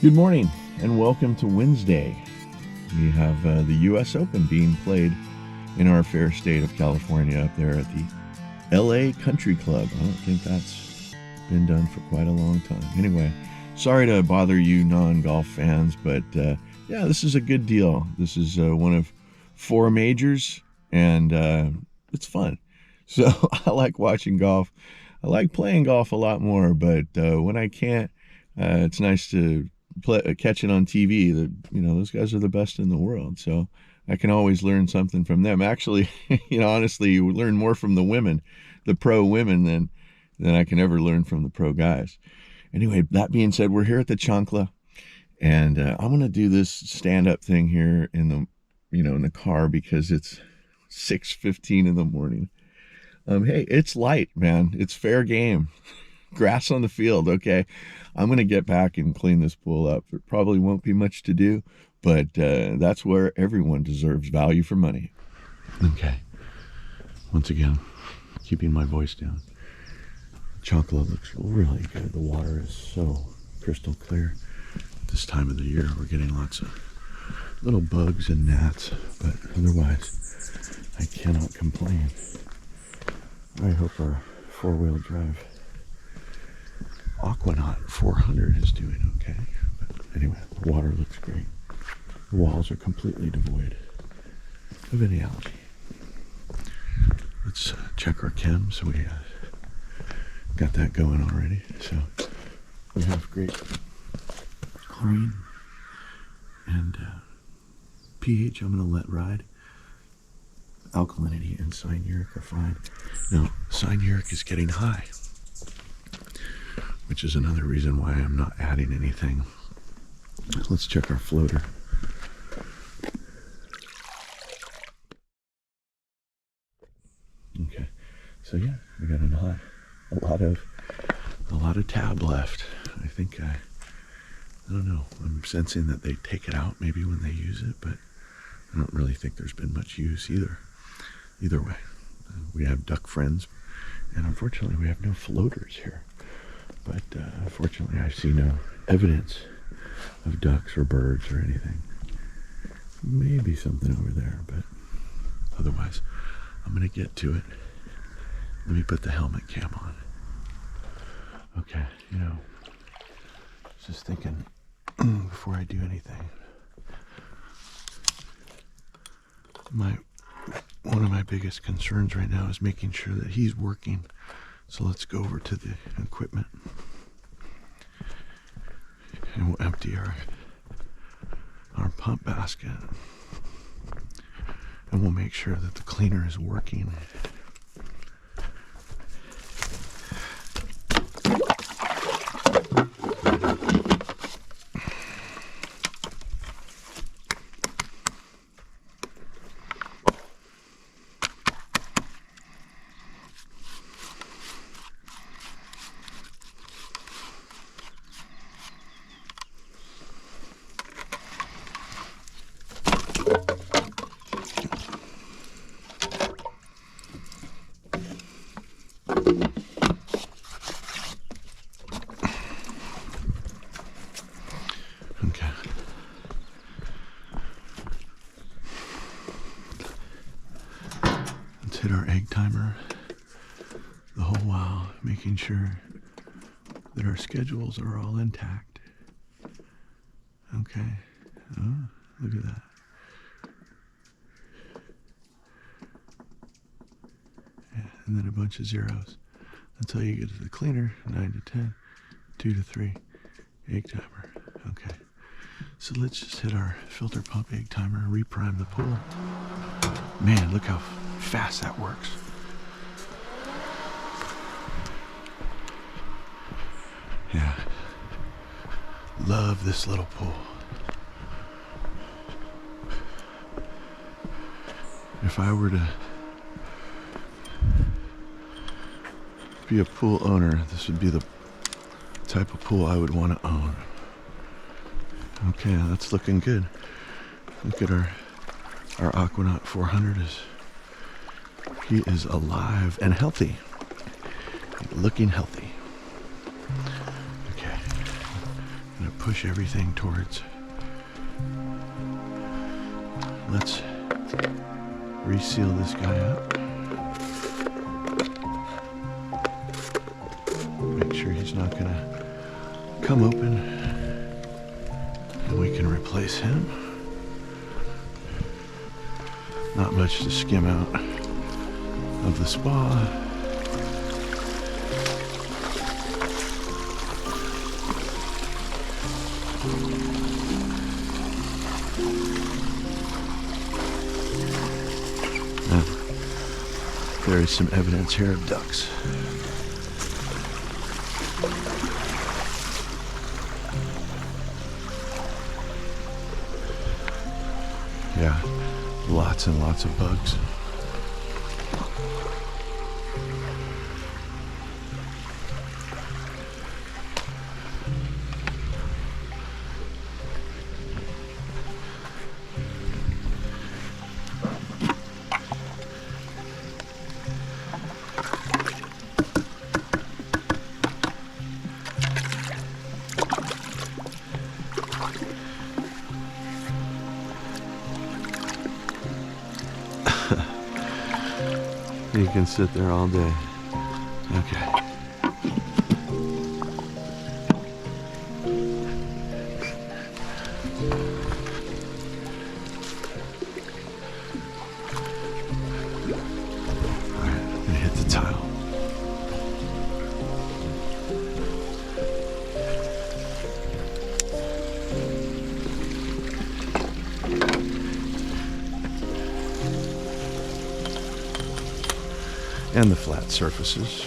Good morning and welcome to Wednesday. We have the U.S. Open being played in our fair state of California up there at the L.A. Country Club. I don't think that's been done for quite a long time. Anyway, sorry to bother you non-golf fans, but yeah, this is a good deal. This is one of 4 majors, and it's fun. So I like watching golf. I like playing golf a lot more, but when I can't, it's nice to catch it on TV. That, those guys are the best in the world, so I can always learn something from them. Actually, honestly, you learn more from the women, the pro women, than I can ever learn from the pro guys. Anyway, that being said, we're here at the Chancla, and I'm gonna do this stand-up thing here in the car because it's 6:15 in the morning. Hey, it's light, man. It's fair game. Grass on the field. Okay, I'm gonna get back and clean this pool up. It probably won't be much to do, but that's where everyone deserves value for money. Okay, once again, keeping my voice down. Chocolate looks really good. The water is so crystal clear. This time of the year, we're getting lots of little bugs and gnats, but otherwise, I cannot complain. I hope our 4-wheel drive Aquanaut 400 is doing okay. But anyway, the water looks great. The walls are completely devoid of any algae. Let's check our chem. So we got that going already. So we have great chlorine and pH. I'm going to let ride. Alkalinity and cyanuric are fine. Now, cyanuric is getting high, which is another reason why I'm not adding anything. Let's check our floater. Okay, so yeah, we got a lot of tab left. I think I don't know. I'm sensing that they take it out maybe when they use it, but I don't really think there's been much use either. Either way, we have duck friends, and unfortunately we have no floaters here. But fortunately I see no evidence of ducks or birds or anything. Maybe something over there, but otherwise I'm gonna get to it. Let me put the helmet cam on. Okay, just thinking before I do anything. One of my biggest concerns right now is making sure that he's working. So let's go over to the equipment and we'll empty our pump basket, and we'll make sure that the cleaner is working. Okay. Let's hit our egg timer the whole while, making sure that our schedules are all intact. Okay. Oh, look at that. Yeah, and then a bunch of zeros until you get to the cleaner. 9 to 10, 2 to 3, egg timer. Okay. So let's just hit our filter pump egg timer, reprime the pool. Man, look how fast that works. Yeah. Love this little pool. If I were to be a pool owner, this would be the type of pool I would want to own. Okay, that's looking good. Look at our Aquanaut 400 he is alive and healthy. Looking healthy. Okay. I'm gonna push everything towards. Let's reseal this guy up. Make sure he's not gonna come open, and we can replace him. Not much to skim out of the spa. There is some evidence here of ducks. Yeah, lots and lots of bugs. You can sit there all day. Okay. Alright, I'm gonna hit the tile. And the flat surfaces.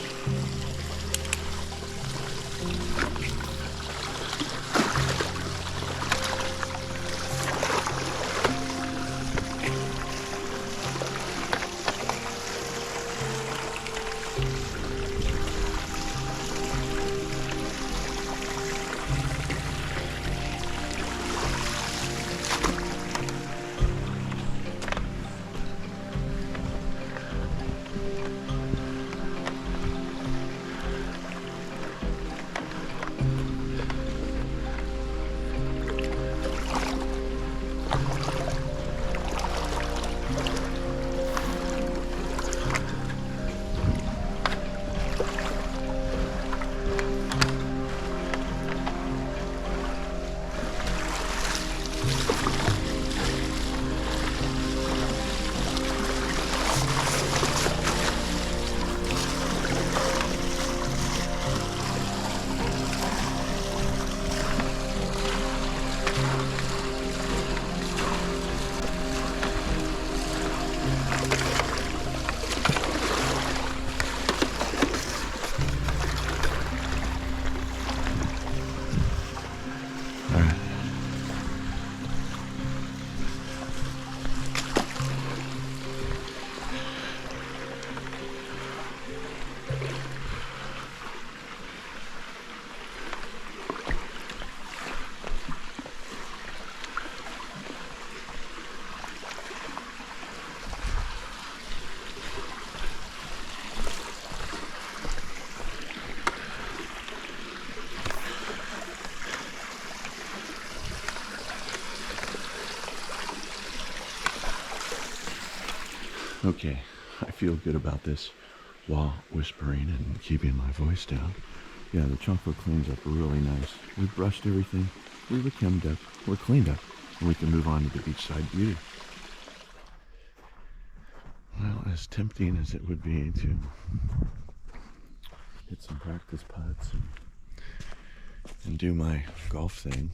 Okay, I feel good about this while whispering and keeping my voice down. Yeah, the chocolate cleans up really nice. We've brushed everything. We've chemmed up. We're cleaned up. And we can move on to the beachside beauty. Well, as tempting as it would be to hit some practice putts and do my golf thing,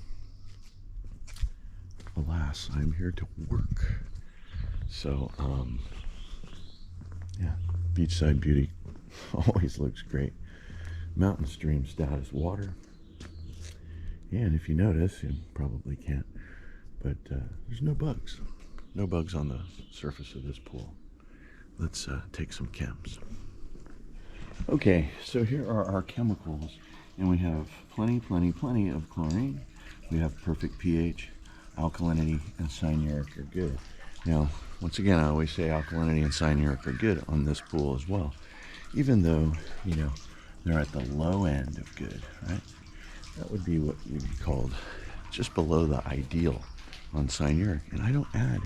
alas, I'm here to work. So, yeah, beachside beauty always looks great. Mountain stream status water. And if you notice, you probably can't, but there's no bugs. No bugs on the surface of this pool. Let's take some chems. Okay, so here are our chemicals. And we have plenty of chlorine. We have perfect pH, alkalinity, and cyanuric are good. Now, once again, I always say alkalinity and cyanuric are good on this pool as well. Even though, you know, they're at the low end of good, right? That would be what you'd call just below the ideal on cyanuric. And I don't add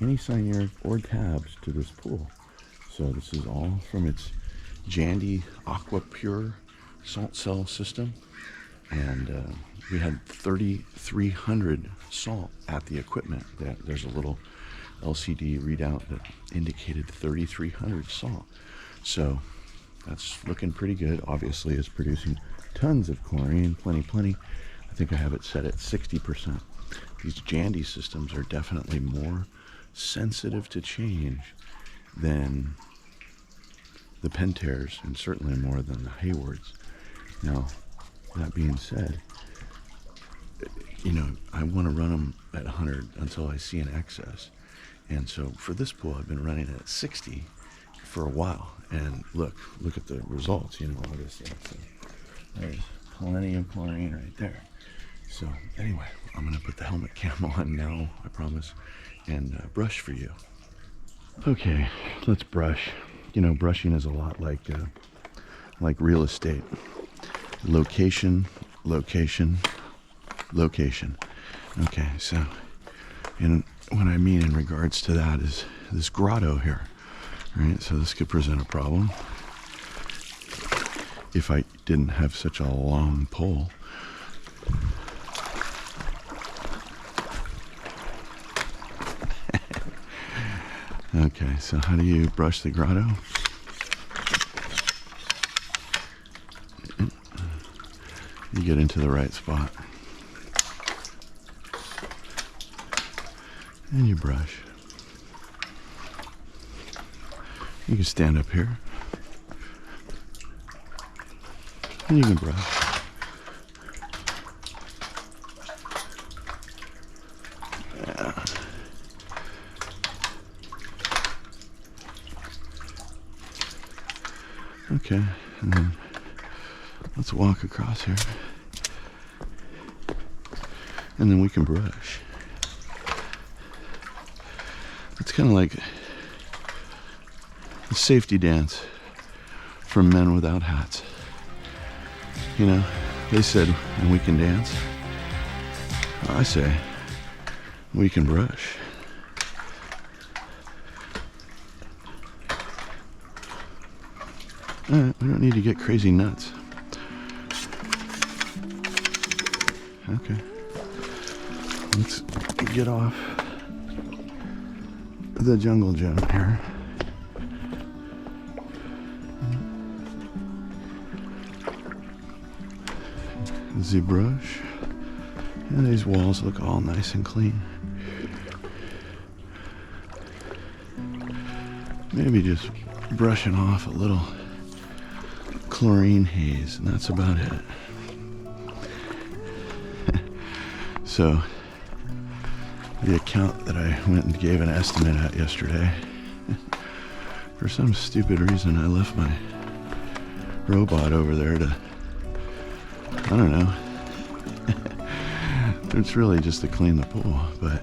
any cyanuric or tabs to this pool. So this is all from its Jandy Aqua Pure salt cell system. And we had 3,300 salt at the equipment. There's a little LCD readout that indicated 3,300 salt. So that's looking pretty good. Obviously, it's producing tons of chlorine, plenty. I think I have it set at 60%. These Jandy systems are definitely more sensitive to change than the Pentaires, and certainly more than the Haywards. Now, that being said, I want to run them at 100 until I see an excess. And so for this pool, I've been running it at 60 for a while. And look at the results, obviously. So there's plenty of chlorine right there. So anyway, I'm going to put the helmet cam on now, I promise, and brush for you. Okay, let's brush. Brushing is a lot like real estate. Location. Okay, so what I mean in regards to that is this grotto here, right? So this could present a problem if I didn't have such a long pole. Okay, so how do you brush the grotto? You get into the right spot. And you brush. You can stand up here. And you can brush. Yeah. Okay, and then let's walk across here. And then we can brush. It's kind of like a safety dance for men without hats. They said, and we can dance. I say, we can brush. All right, we don't need to get crazy nuts. Okay. Let's get off the jungle gym here. ZBrush. And these walls look all nice and clean. Maybe just brushing off a little chlorine haze, and that's about it. So the account that I went and gave an estimate at yesterday, for some stupid reason I left my robot over there to, I don't know. It's really just to clean the pool, but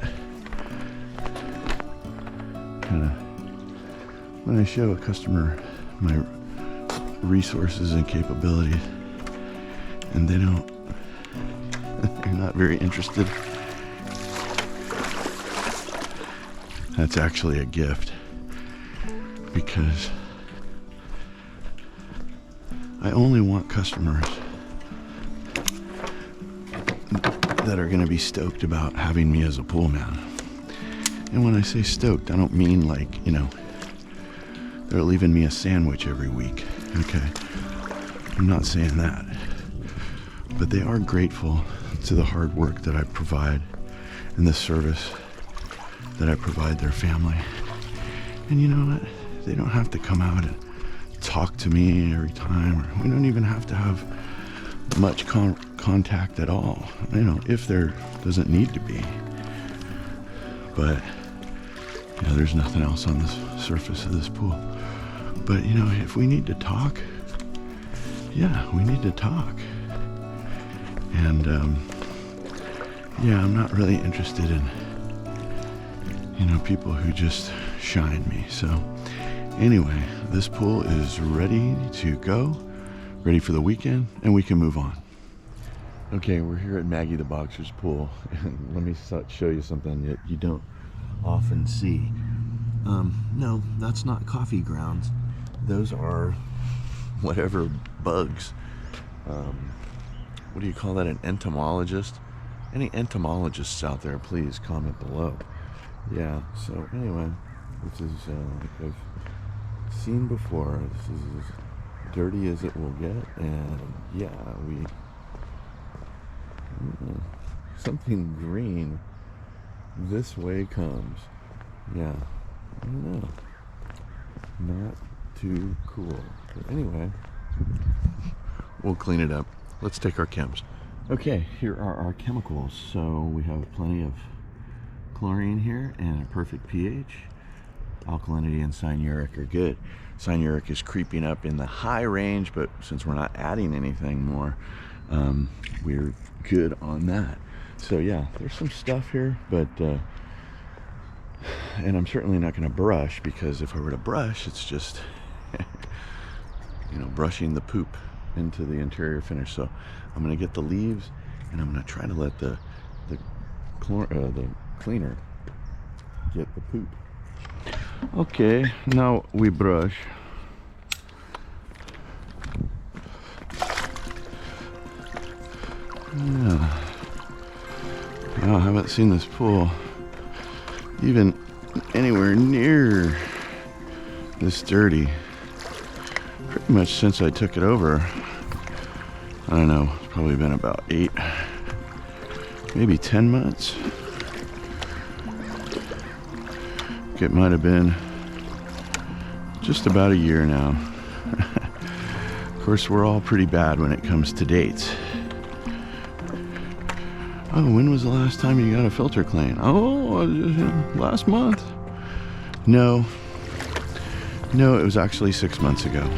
when I show a customer my resources and capabilities and they're not very interested, that's actually a gift, because I only want customers that are going to be stoked about having me as a pool man. And when I say stoked, I don't mean like, they're leaving me a sandwich every week. Okay, I'm not saying that, but they are grateful to the hard work that I provide and the service that I provide their family. And you know what? They don't have to come out and talk to me every time, or we don't even have to have much contact at all, if there doesn't need to be. But there's nothing else on the surface of this pool. But if we need to talk, we need to talk. And I'm not really interested in people who just shine me. So anyway, this pool is ready to go, ready for the weekend, and we can move on. Okay, we're here at Maggie the Boxer's pool, and let me show you something that you don't often see. No, that's not coffee grounds. Those are whatever bugs. What do you call that, an entomologist? Any entomologists out there, please comment below. Yeah, so anyway, this is like I've seen before. This is as dirty as it will get, and yeah, something green this way comes. Yeah, I don't know. Not too cool. But anyway, we'll clean it up. Let's take our chems. Okay, here are our chemicals. So we have plenty of chlorine here and a perfect pH. Alkalinity and cyanuric are good. Cyanuric is creeping up in the high range, but since we're not adding anything more, we're good on that. So yeah, there's some stuff here, but and I'm certainly not going to brush, because if I were to brush, it's just you know, brushing the poop into the interior finish. So I'm going to get the leaves, and I'm going to try to let the cleaner get the poop. Okay, now we brush. Yeah. Wow, I haven't seen this pool even anywhere near this dirty pretty much since I took it over. I don't know, it's probably been about 8, maybe 10 months. It might have been just about a year now. Of course, we're all pretty bad when it comes to dates. Oh, when was the last time you got a filter clean? Oh, last month. No, it was actually 6 months ago.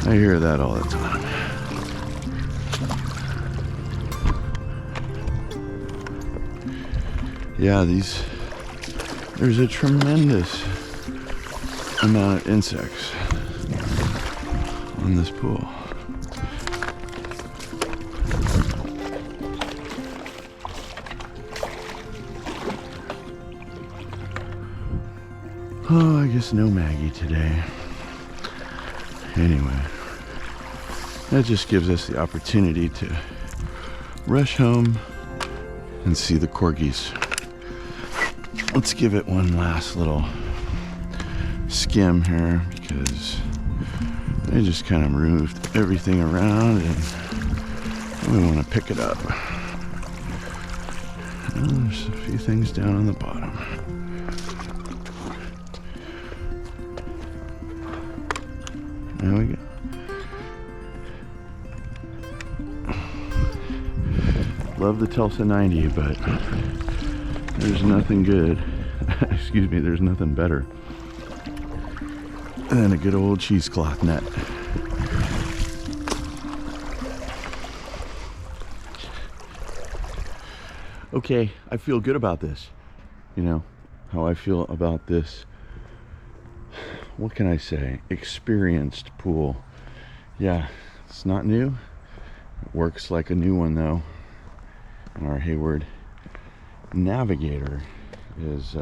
I hear that all the time. Yeah, there's a tremendous amount of insects on this pool. Oh, I guess no Maggie today. Anyway, that just gives us the opportunity to rush home and see the corgis. Let's give it one last little skim here, because they just kind of moved everything around and we want to pick it up. And there's a few things down on the bottom. There we go. Love the Tulsa 90, but there's nothing good. Excuse me, there's nothing better than a good old cheesecloth net. Okay, I feel good about this. You know how I feel about this. What can I say? Experienced pool. Yeah, it's not new. It works like a new one though. And our Hayward Navigator is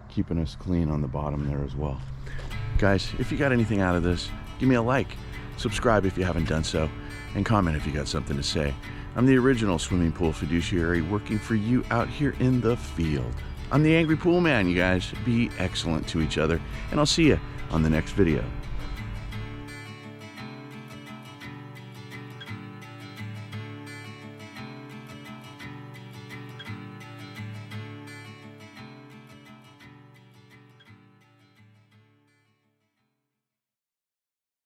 keeping us clean on the bottom there as well. Guys, if you got anything out of this, give me a like, subscribe if you haven't done so, and comment if you got something to say. I'm the original swimming pool fiduciary working for you out here in the field. I'm the Angry Pool Man, you guys. Be excellent to each other, and I'll see you on the next video.